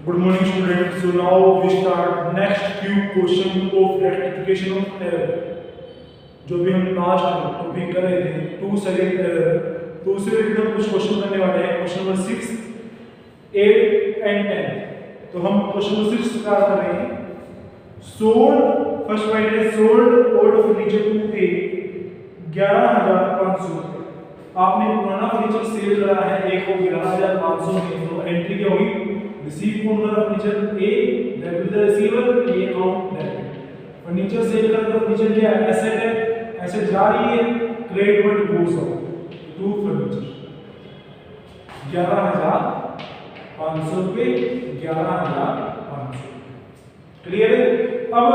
Good morning, students. So now we start next few question of rectification of error. जो भी हम last topic कर रहे थे टू सेकंड एरर, तो उससे रिलेटेड कुछ क्वेश्चन करने वाले हैं. Question number 6, 8 and 10. तो हम क्वेश्चन नंबर 6 स्टार्ट कर रहे हैं. सोल्ड, फर्स्ट पॉइंट है सोल्ड ओल्ड फर्नीचर टू ए 11,500. आपने पुराना फर्नीचर सेल करा है ए को 11,500 में. तो एंट्री क्या होगी? रिसीव कौन कर furniture A, debit the receiver, A account debit. Furniture sale कर तो फर्नीचर क्या है? एसेट है, एसेट जा रही है, credit word goes out to furniture. 11,500 पे 11,500. क्लियर है? अब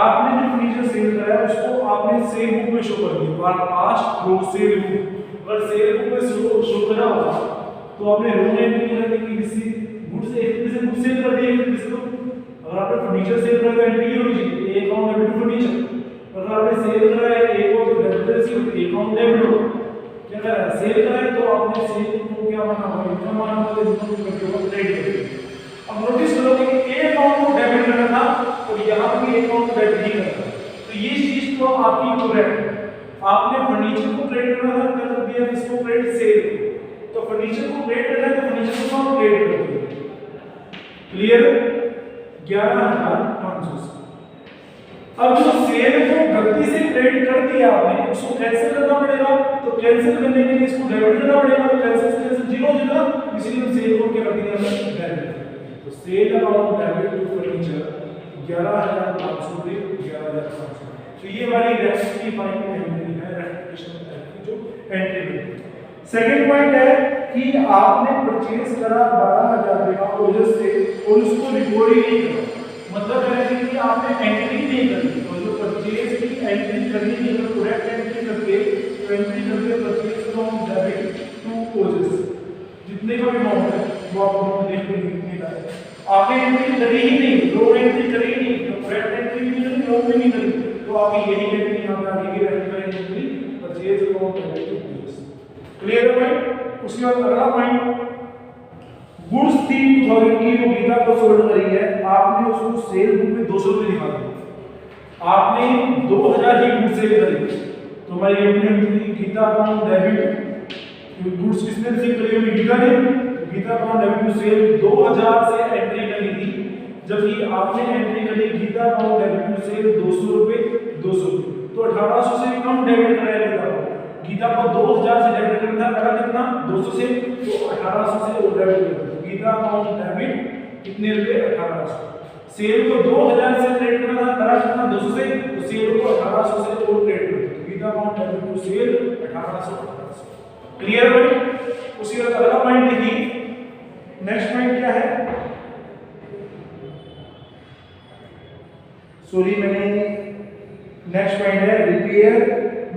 आपने जो फर्नीचर सेल करा है उसको आपने सेल बुक में शो कर दिया. पास्ट रो सेल बुक, अगर सेल बुक में शो करा होगा तो आपने रो एंट्री कर दी कि किसी गुड्स एक से गुड सेल कर दिए किसी को. अगर आपने फर्नीचर सेल करा तो एंट्री होगी जी A account debit to furniture. अगर आपने सेल करा है ए को तो debit receive A account debit हो. क्या करा है? सेल करा है तो आपने सेल को क्या माना होगा? इनकम माना होगा, इनकम को करके होगा क्रेडिट. अब नोटिस करो कि ए अकाउंट को डेबिट करना था और यहां पे ए अकाउंट को डेबिट नहीं करना. तो ये चीज तो आपकी करेक्ट. आपने फर्नीचर को क्रेडिट करना था, कर दिया इसको क्रेडिट सेल. तो फर्नीचर को क्रेडिट करना है तो फर्नीचर को हम क्रेडिट कर दिए. क्लियर? 11,500 से. अब जो सेल को गलती से क्रेडिट कर दिया आपने उसको कैंसिल करना पड़ेगा. तो कैंसिल करने के लिए इसको डेबिट करना पड़ेगा. तो कैंसिल से कैंसिल 0 हो जाएगा, इसलिए हम सेल को क्या कर दिया हमने डेबिट. तो sale account debit to furniture 11,500 पे 11,500. तो ये हमारी रेक्टिफाइंग एंट्री है, रेक्टिफिकेशन एंट्री जो एंट्री है. सेकंड पॉइंट है कि आपने परचेज करा 12,000 का ओजस से और उसको रिकॉर्ड ही नहीं किया. मतलब है कि आपने एंट्री नहीं करी. तो जो परचेज की एंट्री करनी है तो करेक्ट एंट्री करके तो एंट्री करके परचेज अकाउंट डेबिट टू ओजस जितने का भी अमाउंट है वो आपको लिख के लिखना है. आपने एंट्री करी ही नहीं, रो एंट्री करी ही नहीं, तो करेक्ट एंट्री भी नहीं, रो भी नहीं करी, तो आपकी यही एंट्री यहां पे आगे की rectifying entry purchase account debit to Ojas. Clear है भाई? उसके बाद अगला पॉइंट, गुड्स थी 2000 की जो गीता को सोल्ड करी है, आपने उसको सेल बुक में 200 रुपए दिखा दिए. आपने 2000 की गुड्स सेल करी तो हमारी entry Geeta account debit. Goods किसने सेल करी होगी? गीता ने. Geeta account debit to sale 2000 से एंट्री करी थी, जबकि आपने एंट्री करी Geeta account debit to sale 200 रुपए 200. तो 1800 से कम डेबिट कराया गीता को 2000 से डेबिट करना था, करा कितना? 200 से. तो 1800 से वो डेबिट कर दो. गीता अकाउंट डेबिट कितने रुपए? 1800. सेल को 2000 से क्रेडिट करना था, करा कितना? 200 से. तो सेल को 1800 से और क्रेडिट कर दो. Geeta account debit to sale 1800. Clear है? उसी का अगला पॉइंट देखिए. नेक्स्ट पॉइंट क्या है? सॉरी मैंने नेक्स्ट पॉइंट है repair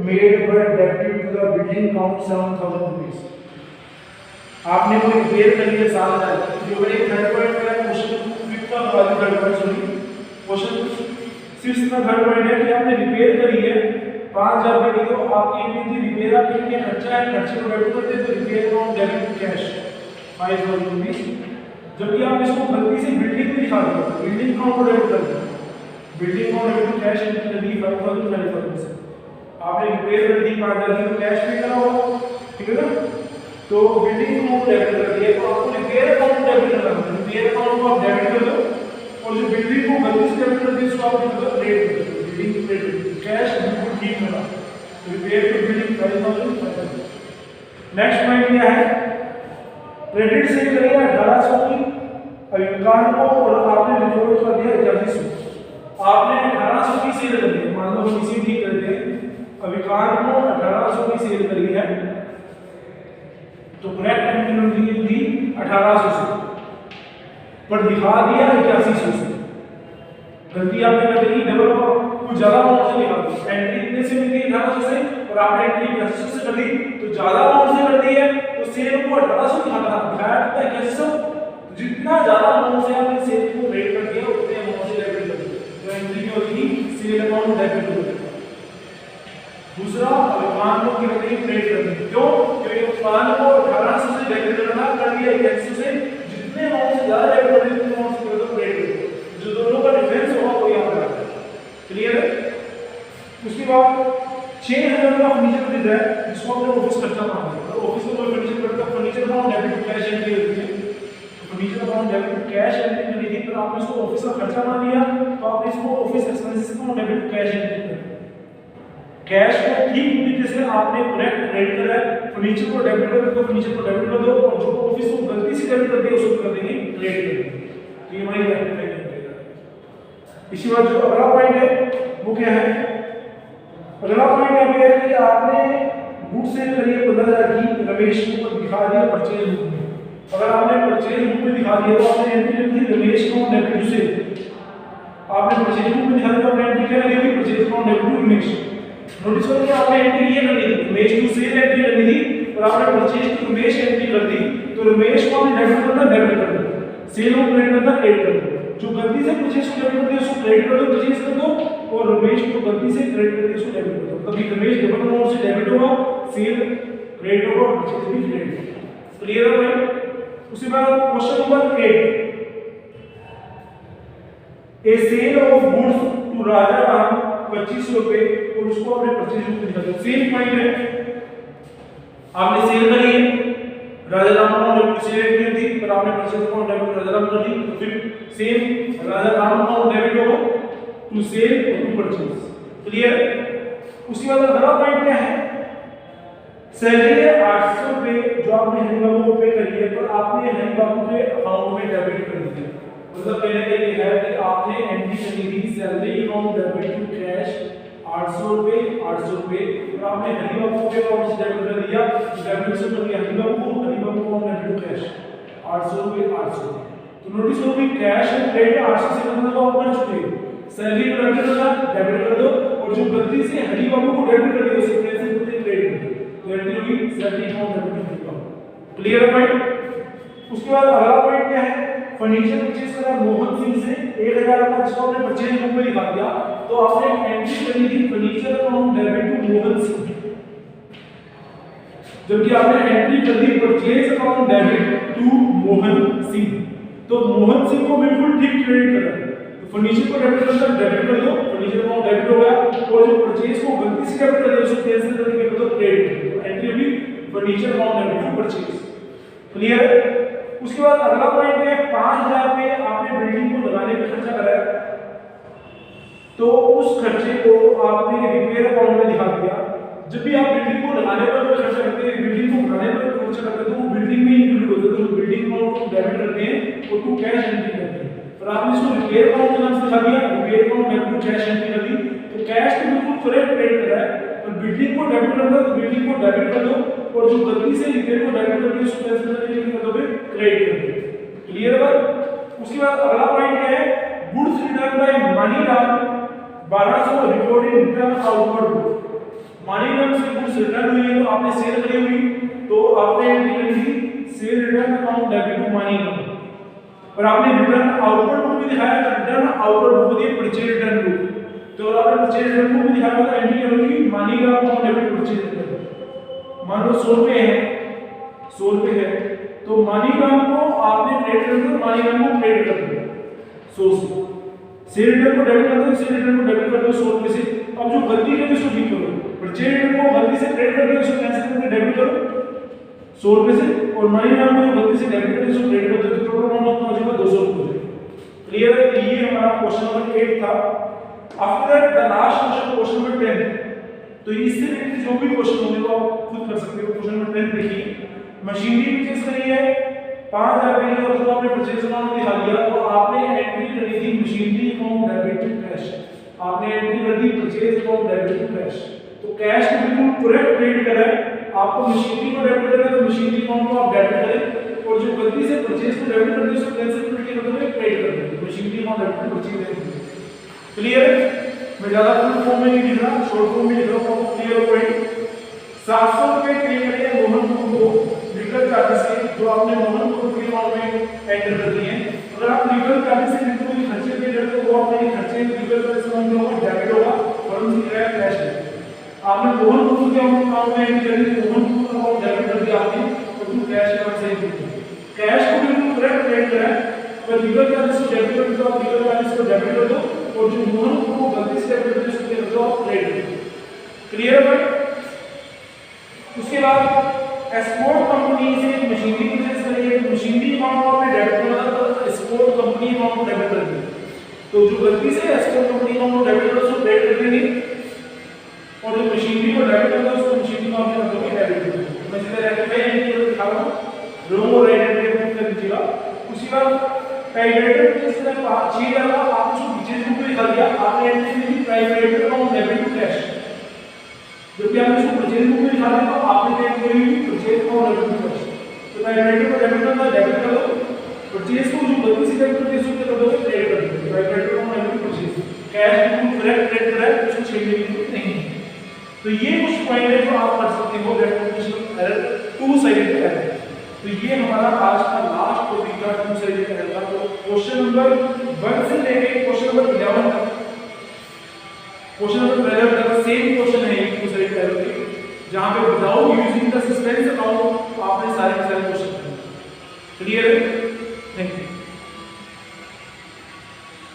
made but debited to the building count 7,000 rupees. आपने कोई रिपेयर कर लिया 7,000. जो मैंने थर्ड पॉइंट का क्वेश्चन 5th का वाला third point sorry question 6th का थर्ड पॉइंट है कि आपने रिपेयर करी है 5,000 रुपए की. तो आपकी इतनी रिपेयर आपके लिए खर्चा है, खर्चे को डेबिट करते हैं तो repair account debit cash 5,000 rupees. जबकि आप इसको गलती से बिल्डिंग में दिखा दो, बिल्डिंग अकाउंट को डेबिट कर दो. Building account debit cash entry कर दी 5,000 से. आपने रिपेयर कर दी 5,000 की तो कैश पे करा होगा, ठीक है ना? तो बिल्डिंग को डेबिट कर दिया तो आपको रिपेयर अकाउंट डेबिट करना है. रिपेयर अकाउंट को आप डेबिट कर दो और जो बिल्डिंग को गलती से डेबिट कर दी उसको आप क्रेडिट कर दो. बिल्डिंग क्रेडिट कैश बिल्कुल ठीक करा. Repair to building 5,000. Next point क्या है? क्रेडिट से करिए 1800 की अभिकान को और आपने रिकॉर्ड कर दिया 8100. आपने 1800 की सेल कर दी. मान लो हम इसी ठीक करते हैं, अभिकार को 1800 की सेल करी है तो करेक्ट एंट्री थी 1800 से, पर दिखा दिया 8100 से. गलती आपने कर दी, डबल कुछ ज्यादा अमाउंट से दिखा दी. एंट्री इतने से मिलती है 1800 से और आपने एंट्री 8100 से कर दी तो ज्यादा अमाउंट से कर दी है. तो सेल को 1800 दिखाना था, दिखाया कितना? 8100. जितना ज्यादा अमाउंट से आपने सेल को क्रेडिट कर दिया उतने अमाउंट से डेबिट कर दिया. तो एंट्री क्या होगी? सेल अकाउंट डेबिट हो जाएगा. दूसरा, अभिमान को कितनी क्रेडिट करनी है? क्यों? क्योंकि उत्पादन को 1800 से डेबिट करना कर दिया 8100 से. जितने अमाउंट से ज्यादा डेबिट कर दिया उतने अमाउंट कैश एंट्री करनी थी, पर आपने इसको ऑफिस का खर्चा मान लिया, तो आपने इसको ऑफिस एक्सपेंसेस को डेबिट कैश एंट्री कर दिया। कैश को ठीक तरीके से आपने करेक्ट क्रेडिट करा है, फर्नीचर को डेबिट कर दो, फर्नीचर को डेबिट कर दो, और जो ऑफिस को गलती से डेबिट कर दिया उसको कर देंगे क्रेडिट। तो ये हमारी रेक्टिफाई करेगा। इसी बात जो अगला पॉइंट है वो क्या है, अगला पॉइंट ये है कि आपने गुड सेल करी है 15,000 की, रमेश को दिखा दिया परचेज बुक में। अगर आपने परचेज बुक में दिखा दिया तो आपने एंट्री लिख दी रमेश को डेबिट से, आपने परचेज बुक में दिखा दिया, आपने एंट्री क्या लगी परचेज को डेबिट टू रमेश। नोटिस करो कि आपने एंट्री ये करनी थी, रमेश टू सेल एंट्री करनी थी, और आपने परचेज टू रमेश एंट्री कर दी, तो रमेश को आपने डेबिट करना डेबिट कर दो, सेल को क्रेडिट करना क्रेडिट कर दो। जो गलती से परचेज को डेबिट कर दिया उसको क्रेडिट कर दो, परचेज कर दो, और रमेश को गलती से क्रेडिट कर दिया उसको डेबिट कर दो। कभी रमेश डबल अमाउंट से डेबिट होगा, सेल क्रेडिट होगा, परचेज भी क्रेडिट होगा। क्लियर है भाई? उसके बाद question number 8, a sale of goods to Raja Ram 25 रुपए, और उसको आपने परचेज बुक में दिखा दिया। सेम पॉइंट है, आपने सेल करी है, राजा राम अमाउंट सेल की थी, पर आपने परचेज अमाउंट डेबिट राजा राम कर दी, तो फिर सेम राजा राम अमाउंट डेबिट होगा टू सेल और टू परचेज। क्लियर? उसके बाद अगला पॉइंट क्या है, सैलरी है 800 रुपए जो आपने हनी बाबू को पे करी है, पर आपने हनी बाबू के अकाउंट में डेबिट कर दिया। मतलब कहने का ये है कि आपने एंट्री करी थी salary account debit to cash 800 रुपए, और आपने हनी बाबू के अकाउंट से डेबिट कर दिया, डेबिट से कर दिया हनी बाबू को डेबिट टू कैश 800 रुपए 800। तो नोटिस करो कि कैश और क्रेडिट 800 से मतलब आप कर चुके हो, सैलरी को डेबिट कर दो, और जो गलती से हनी बाबू को डेबिट कर दिया उसे कैंसिल करके क्रेडिट कर दो, तो एंट्री होगी salary account debit to. Clear है पॉइंट? उसके बाद अगला पॉइंट क्या है, फर्नीचर परचेज करा मोहन सिंह से 1000 का, जिसको आपने परचेज बुक में दिखा दिया, तो आपने एंट्री करी थी furniture account debit to Mohan Singh, जबकि आपने एंट्री कर दी purchase account debit to Mohan Singh. तो मोहन सिंह को बिल्कुल ठीक क्रेडिट करा, तो फर्नीचर को डेबिट कर दो, फर्नीचर अकाउंट डेबिट हो गया, और जो परचेज को गलती से डेबिट कर दिया उसको कैंसिल करके कर दो क्रेडिट, तो एंट्री होगी furniture account debit to purchase. Clear? उसके बाद अगला पॉइंट है 5000 पे आपने बिल्डिंग को लगाने पे खर्चा कराया, तो उस खर्चे को आपने रिपेयर अकाउंट में दिखा दिया। जब भी आप बिल्डिंग को लगाने पर कोई खर्चा करते हैं, बिल्डिंग को बनाने पर खर्चा करते हैं, तो वो बिल्डिंग में इंक्लूड होता है, तो बिल्डिंग अकाउंट को डेबिट करते हैं और टू कैश एंट्री करते हैं। पर आपने इसको रिपेयर अकाउंट के नाम से दिखा दिया, repair account debit to cash entry कर दी, तो कैश तो बिल्कुल करेक्ट क्रेडिट करा है, पर बिल्डिंग को डेबिट करना है तो बिल्डिंग को डेबिट कर दो, और जो गलती से रिपेयर को डेबिट कर दिया उसको कैंसिल करके कर दोगे क्रेडिट कर दो। क्लियर है? उसके बाद अगला पॉइंट क्या है, goods return by Maniram 1200 recording return outward book. Maniram से गुड्स रिटर्न हुई है, तो आपने सेल करी हुई, तो आपने एंट्री करी थी sale return account debit to Maniram, और आपने रिटर्न आउटवर्ड बुक भी दिखाया, तो रिटर्न आउटवर्ड बुक दी परचेज रिटर्न बुक, तो आपने परचेज रिटर्न बुक भी दिखाया, तो एंट्री करोगी Maniram account debit purchase return. मान लो 100 रुपए है, 100 रुपए है, तो मनीराम को आपने क्रेडिट कर दो, मनीराम को क्रेडिट कर दो 100 से, सेल रिटर्न को डेबिट कर दो, सेल रिटर्न को डेबिट कर दो 100 रुपए से। अब जो गलती है उसको ठीक करो, परचेज रिटर्न को गलती से क्रेडिट कर दो, इसको कैंसिल करके डेबिट करो 100 रुपए से, और मनीराम को गलती से डेबिट कर दो, इसको क्रेडिट कर दो, तो टोटल अमाउंट कितना हो जाएगा 200 रुपए। क्लियर है? ये हमारा क्वेश्चन नंबर 8 था। After that the last question number 10, तो इससे रिलेटेड जो भी क्वेश्चन होंगे वो आप खुद कर सकते हो। क्वेश्चन नंबर 10 देखिए, मशीनरी परचेज करी है 5000 रुपए की, और उसको आपने परचेज अमाउंट दिखा दिया, तो आपने एंट्री करी थी machinery account debit to cash, आपने एंट्री कर दी purchase account debit to cash, तो कैश को बिल्कुल करेक्ट क्रेडिट करा है, आपको मशीनरी को डेबिट करना है तो मशीनरी अकाउंट को आप डेबिट करें, और जो गलती से परचेज को डेबिट कर दिया उसको कैंसिल करके मतलब क्रेडिट कर दें, machinery account debit to purchase. Clear है? मैं ज्यादा फुल फॉर्म में नहीं लिख रहा, शॉर्ट फॉर्म में लिख रहा हूं। Clear point? 700 रुपए पे करिए मोहन को लीगल चार्जेस के, जो आपने मोहन को के अकाउंट में एंटर कर दिए हैं। अगर आप लीगल चार्जेस से कोई खर्चे पे करते हो, वो आपने खर्चे लीगल चार्जेस अमाउंट में डेबिट होगा, फर्म से किराया कैश है। आपने मोहन को के अकाउंट में एंटर कर दिया, मोहन को अकाउंट डेबिट कर दिया आपने, तो टू कैश का सही है। कैश को बिल्कुल करेक्ट क्रेडिट करा है, पर लीगल चार्जेस को डेबिट कर दो, आप लीगल चार्जेस को डेबिट कर दो, और जो मोहन को गलती से डेबिट कर दिया उसको कर दो क्रेडिट। क्लियर है? उसके बाद एक्सपोर्ट कंपनी से मशीनरी परचेज करिए, मशीनरी अकाउंट को आपने डेबिट करना था, तो एक्सपोर्ट अमाउंट डेबिट कर दी, तो जो गलती से एस्कॉर्ट कंपनी का अमाउंट डेबिट कर उसको क्रेडिट कर देंगे, और जो मशीनरी को डेबिट करता है उसको मशीनरी को आपने कर दोगे डेबिट कर दोगे। मैं सीधे रेक्टिफाई इंडिकेटर दिखा रहा हूं, रो और राइट हैंड पे कर दीजिएगा। उसी का प्राइवेट के इस तरह 6000 का आप उसको परचेज बुक में लिखा दिया, आपने एंट्री लिखी private amount debit to cash, जब भी आपने उसको परचेज बुक में लिखा दिया तो आपने क्या किया purchase amount debit to cash, तो प्राइवेट को डेबिट करना डेबिट कर दो, परचेज को जो गलती से डेबिट करते हैं उसको कर दोगे क्रेडिट कर दो, private amount debit to purchase, cash बिल्कुल करेक्ट क्रेडिट करेक्ट, उसको छेड़ने की जरूरत नहीं है। तो ये कुछ पॉइंट है जो आप कर सकते हो rectification error, two sided error. तो ये हमारा आज का लास्ट टॉपिक था, टू साइडेड एरर का। तो क्वेश्चन नंबर 1 से लेके क्वेश्चन नंबर 11 तक, क्वेश्चन नंबर 12 तक सेम क्वेश्चन है टू साइडेड एरर के, जहां पे without using the suspense account आपने सारे के सारे क्वेश्चन किए। क्लियर है? Thank you.